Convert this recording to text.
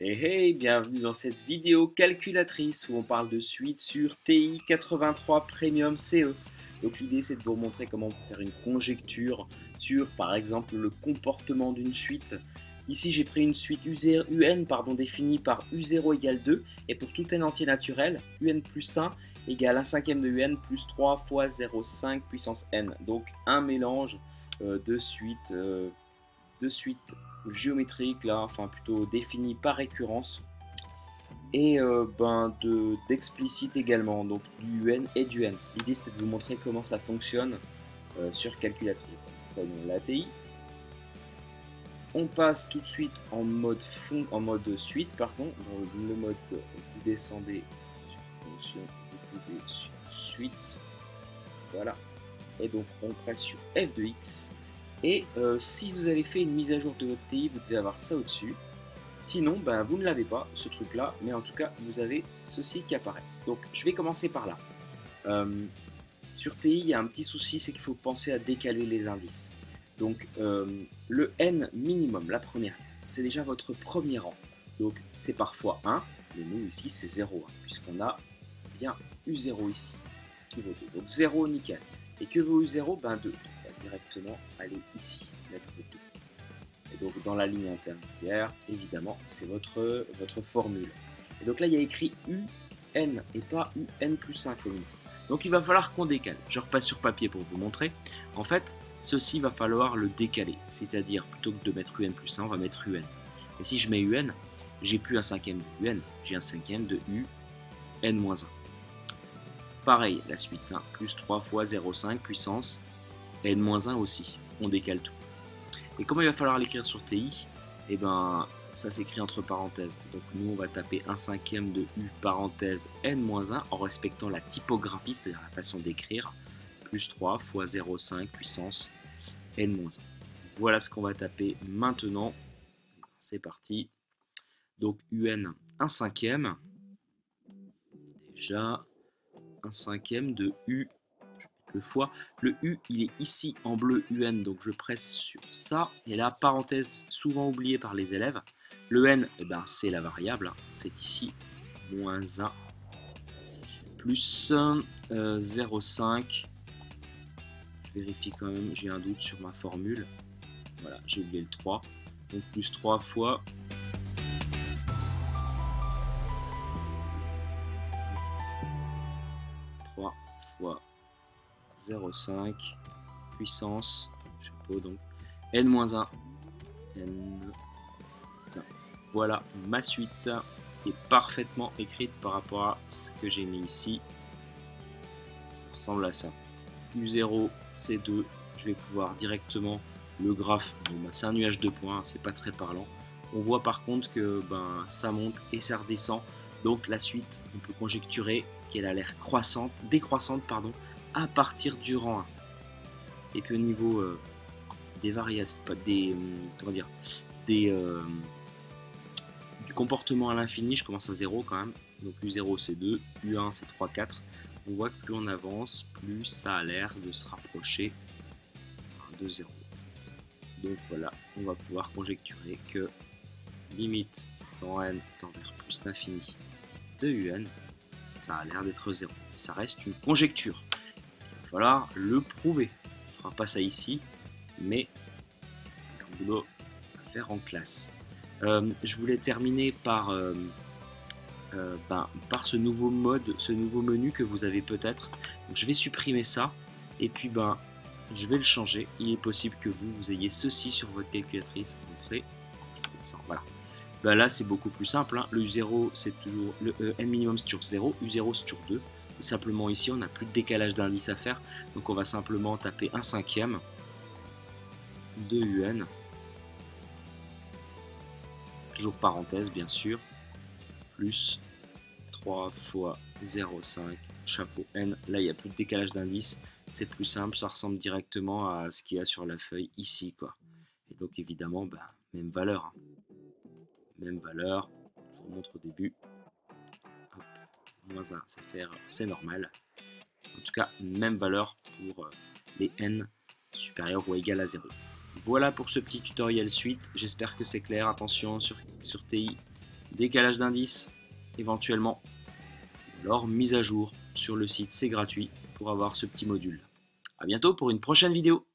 Hey hey, bienvenue dans cette vidéo calculatrice où on parle de suite sur TI 83 Premium CE. Donc l'idée c'est de vous montrer comment on peut faire une conjecture sur par exemple le comportement d'une suite. Ici j'ai pris une suite UN définie par U0 égale 2 et pour tout n entier naturel, UN plus 1 égale 1 cinquième de UN plus 3 fois 0,5 puissance n. Donc un mélange de suites géométriques là, enfin plutôt définies par récurrence et d'explicite également, donc du UN et du N. L'idée c'était de vous montrer comment ça fonctionne sur calculatrice. Prenons l'ATI. On passe tout de suite en mode suite, pardon. Dans le mode, vous descendez sur fonction, vous pouvez sur suite. Voilà. Et donc on presse sur F de X. Et si vous avez fait une mise à jour de votre TI, vous devez avoir ça au-dessus. Sinon, ben, vous ne l'avez pas, ce truc-là, mais en tout cas, vous avez ceci qui apparaît. Donc, je vais commencer par là. Sur TI, il y a un petit souci, c'est qu'il faut penser à décaler les indices. Donc, le N minimum, la première, c'est déjà votre premier rang. Donc, c'est parfois 1, mais nous, ici, c'est 0, puisqu'on a bien U0 ici, qui vaut 2. Donc, 0, nickel. Et que vaut U0 ? Ben, 2. Donc, on va directement aller ici, mettre 2. Et donc dans la ligne intermédiaire, évidemment, c'est votre formule. Et donc là, il y a écrit UN et pas UN plus 1 comme nous. Donc il va falloir qu'on décale. Je repasse sur papier pour vous montrer. En fait, ceci va falloir le décaler. C'est-à-dire, plutôt que de mettre UN plus 1, on va mettre UN. Et si je mets UN, j'ai plus un cinquième de UN, j'ai un cinquième de UN-1. Pareil, la suite, hein, plus 3 fois 0,5 puissance, N-1 aussi. On décale tout. Et comment il va falloir l'écrire sur TI ? Eh ben, ça s'écrit entre parenthèses. Donc nous, on va taper 1 cinquième de U parenthèse N-1 en respectant la typographie, c'est-à-dire la façon d'écrire, plus 3 fois 0,5 puissance N-1. Voilà ce qu'on va taper maintenant. C'est parti. Donc UN 1 cinquième. Déjà, 1 cinquième de U. Le fois, le U il est ici en bleu UN, donc je presse sur ça, et là parenthèse souvent oubliée par les élèves, le N eh ben, c'est la variable, c'est ici, moins 1, plus 0,5, je vérifie quand même, j'ai un doute sur ma formule, voilà j'ai oublié le 3, donc plus 3 fois 3 fois 0,5 puissance, chapeau donc, n-1, n-1. Voilà ma suite qui est parfaitement écrite par rapport à ce que j'ai mis ici. Ça ressemble à ça. U0, C2, je vais pouvoir directement le graphe, bon, bah, c'est un nuage de points, c'est pas très parlant. On voit par contre que ben, ça monte et ça redescend. Donc la suite, on peut conjecturer qu'elle a l'air décroissante à partir du rang 1. Et puis au niveau des variations, du comportement à l'infini, je commence à 0 quand même. Donc U0 c'est 2, U1 c'est 3, 4. On voit que plus on avance, plus ça a l'air de se rapprocher de 0. En fait. Donc voilà, on va pouvoir conjecturer que limite dans n tend vers plus l'infini de UN, ça a l'air d'être 0. Ça reste une conjecture. Il va falloir le prouver. On ne fera pas ça ici, mais c'est un boulot à faire en classe. Je voulais terminer par ce nouveau mode, ce nouveau menu que vous avez peut-être. Je vais supprimer ça et puis je vais le changer. Il est possible que vous ayez ceci sur votre calculatrice. Entrée, voilà. Là c'est beaucoup plus simple. Hein. Le U0 c'est toujours le N minimum c'est toujours 0, U0 c'est toujours 2. Et simplement ici on n'a plus de décalage d'indice à faire. Donc on va simplement taper 1 cinquième de UN. Toujours parenthèse bien sûr, plus 3 fois 0,5 chapeau n. Là il n'y a plus de décalage d'indice, c'est plus simple, ça ressemble directement à ce qu'il y a sur la feuille ici quoi. Et donc évidemment même valeur. Hein. Même valeur, je vous montre au début. Hop, moins 1, c'est normal. En tout cas, même valeur pour les n supérieurs ou égal à 0. Voilà pour ce petit tutoriel suite, j'espère que c'est clair. Attention sur TI, décalage d'indices éventuellement, alors mise à jour sur le site, c'est gratuit pour avoir ce petit module. A bientôt pour une prochaine vidéo.